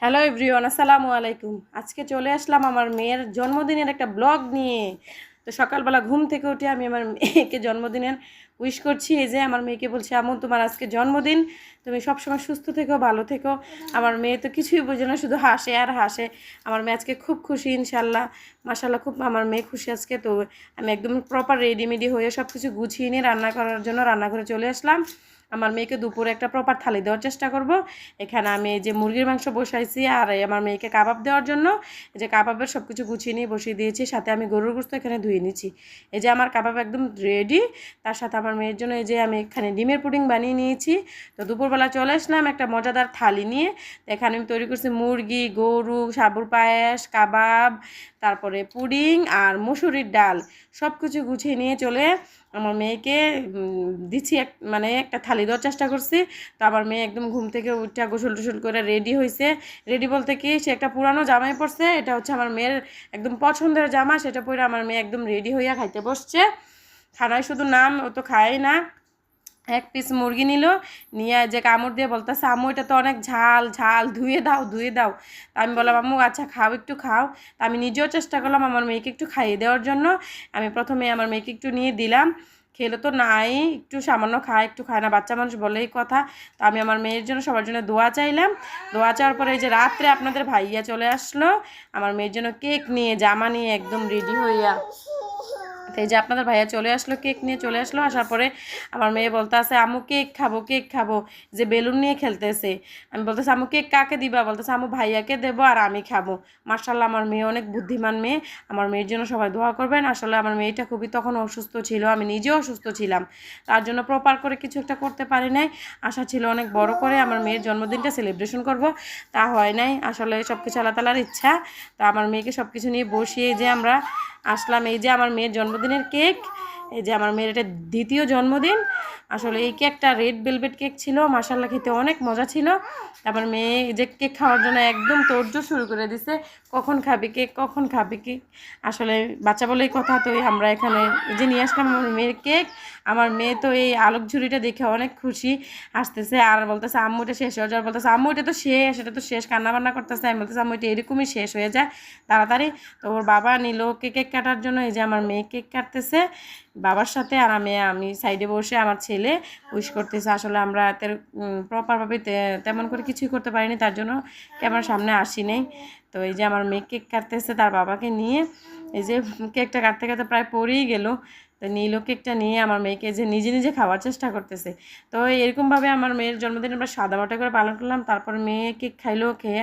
Hello everyone, আসসালামু আলাইকুম। আজকে চলে আসলাম আমার মেয়ের জন্মদিনের একটা ব্লগ নিয়ে। তো সকালবেলা ঘুম থেকে উঠে আমি আমার মেয়েকে জন্মদিনের উইশ করছি। এই যে আমার মেয়েকে বলছি, আম্মু তোমার আজকে জন্মদিন, তুমি সবসময় সুস্থ থেকো, ভালো থেকো। আমার মেয়ে তো কিছুই বোঝে না, শুধু হাসে আর হাসে। আমার মেয়ে আজকে খুব খুশি, ইনশাল্লাহ মাশাল্লাহ, খুব আমার মেয়ে খুশি আজকে। তো আমি একদম প্রপার রেডিমেডি হয়ে সব কিছু গুছিয়ে নিয়ে রান্না করার জন্য রান্নাঘরে চলে আসলাম। আমার মেয়েকে দুপুরে একটা প্রপার থালি দেওয়ার চেষ্টা করব। এখানে আমি এই যে মুরগির মাংস বসাইছি, আর আমার মেয়েকে কাবাব দেওয়ার জন্য এই যে কাবাবের সব কিছু গুছিয়ে নিয়ে বসিয়ে দিয়েছি। সাথে আমি গরুর গোশত এখানে ধুয়ে নিচ্ছি। এই যে আমার কাবাব একদম রেডি। তার সাথে আমার মেয়ের জন্য এই যে আমি এখানে ডিমের পুডিং বানিয়ে নিয়েছি। তো দুপুরবেলা চলে আসলাম একটা মজাদার থালি নিয়ে। এখানে আমি তৈরি করছি মুরগি, গরু, সাবুর পায়েস, কাবাব, তারপরে পুডিং আর মসুরির ডাল, সব কিছু গুছিয়ে নিয়ে চলে আমার মেয়েকে দিচ্ছি। মানে একটা থালি দেওয়ার চেষ্টা করছি। তো আমার মেয়ে একদম ঘুম থেকে উঠে গোসল টোসল করে রেডি হয়েছে। রেডি বলতে কি, সে একটা পুরানো জামাই পরছে, এটা হচ্ছে আমার মেয়ের একদম পছন্দের জামা। সেটা পরে আমার মেয়ে একদম রেডি হইয়া খাইতে বসছে। খানায় শুধু নাম, ও তো খায় না। এক পিস মুরগি নিল, নিয়ে যে কামড় দিয়ে বলতেছে, আম্মু এটা তো অনেক ঝাল ঝাল, ধুয়ে দাও ধুয়ে দাও। তা আমি বললাম, আম্মু আচ্ছা খাও, একটু খাও। তা আমি নিজেও চেষ্টা করলাম আমার মেয়েকে একটু খাইয়ে দেওয়ার জন্য। আমি প্রথমে আমার মেয়েকে একটু নিয়ে দিলাম। খেলো তো নাই, একটু সামান্য খায়, একটু খায় না, বাচ্চা মানুষ বলেই কথা। তো আমি আমার মেয়ের জন্য সবার জন্য দোয়া চাইলাম। দোয়া চাওয়ার পরে এই যে রাত্রে আপনাদের ভাইয়া চলে আসলো আমার মেয়ের জন্য কেক নিয়ে, জামা নিয়ে একদম রেডি হইয়া। তো এই যে আপনাদের ভাইয়া চলে আসলো, কেক নিয়ে চলে আসলো। আসার পরে আমার মেয়ে বলতে আছে, আম্মু কেক খাবো কেক খাবো, যে বেলুন নিয়ে খেলতেছে। আমি বলতেছি, আম্মু কেক কাকে দিবা? বলতেছে, আম্মু ভাইয়াকে দেবো আর আমি খাবো। মার্শাল্লাহ, আমার মেয়ে অনেক বুদ্ধিমান মেয়ে। আমার মেয়ের জন্য সবাই দোয়া করবেন। আসলে আমার মেয়েটা খুবই তখন অসুস্থ ছিল, আমি নিজেও অসুস্থ ছিলাম। তার জন্য প্রপার করে কিছু একটা করতে পারি নাই। আশা ছিল অনেক বড় করে আমার মেয়ের জন্মদিনটা সেলিব্রেশন করব, তা হয় নাই। আসলে সব কিছু আল্লাহ তাআলার ইচ্ছা। তা আমার মেয়েকে সব কিছু নিয়ে বসিয়ে যে আমরা আসলাম। এই যে আমার মেয়ের জন্মদিনের কেক, এই যে আমার মেয়ের এটা দ্বিতীয় জন্মদিন। আসলে এই কেকটা রেড ভেলভেট কেক ছিল, মাশাল্লাহ খেতে অনেক মজা ছিল। তারপর মেয়ে এই যে কেক খাওয়ার জন্য একদম তোড়জোড় শুরু করে দিছে, কখন খাবি কেক, কখন খাবি কেক। আসলে বাচ্চা বলেই কথা। তো আমরা এখানে এই যে নিয়ে আসলাম আমার মেয়ের কেক। আমার মেয়ে তো এই আলোক ঝুড়িটা দেখে অনেক খুশি, আসতেছে আর বলতেছে, আম্মু এটা শেষ হয়ে যাওয়ার, বলতেছে আম্মু এটা তো শেষ, এটা তো শেষ, কান্নাবান্না করতেছে। আমি বলতেছে, আম্মু এটা এরকমই শেষ হয়ে যায় তাড়াতাড়ি। তো ওর বাবা নিল কেক কাটার জন্য। এই যে আমার মেয়ে কেক কাটতেছে বাবার সাথে, আর আমি সাইডে বসে আমার ছেলে উইশ করতেছে। আসলে আমরা প্রপারভাবে তেমন করে কিছুই করতে পারিনি, তার জন্য ক্যামেরার সামনে আসি নেই। তো এই যে আমার মেয়ে কেক কাটতেছে তার বাবাকে নিয়ে। এই যে কেকটা কাটতে কাটতে প্রায় পড়েই গেল। তো নীল কেকটা নিয়ে আমার মেয়েকে যে নিজে নিজে খাওয়ার চেষ্টা করতেছে। তো এরকমভাবে আমার মেয়ের জন্মদিন আমরা সাদামাটা করে পালন করলাম। তারপর মেয়ে কেক খাইলো, খেয়ে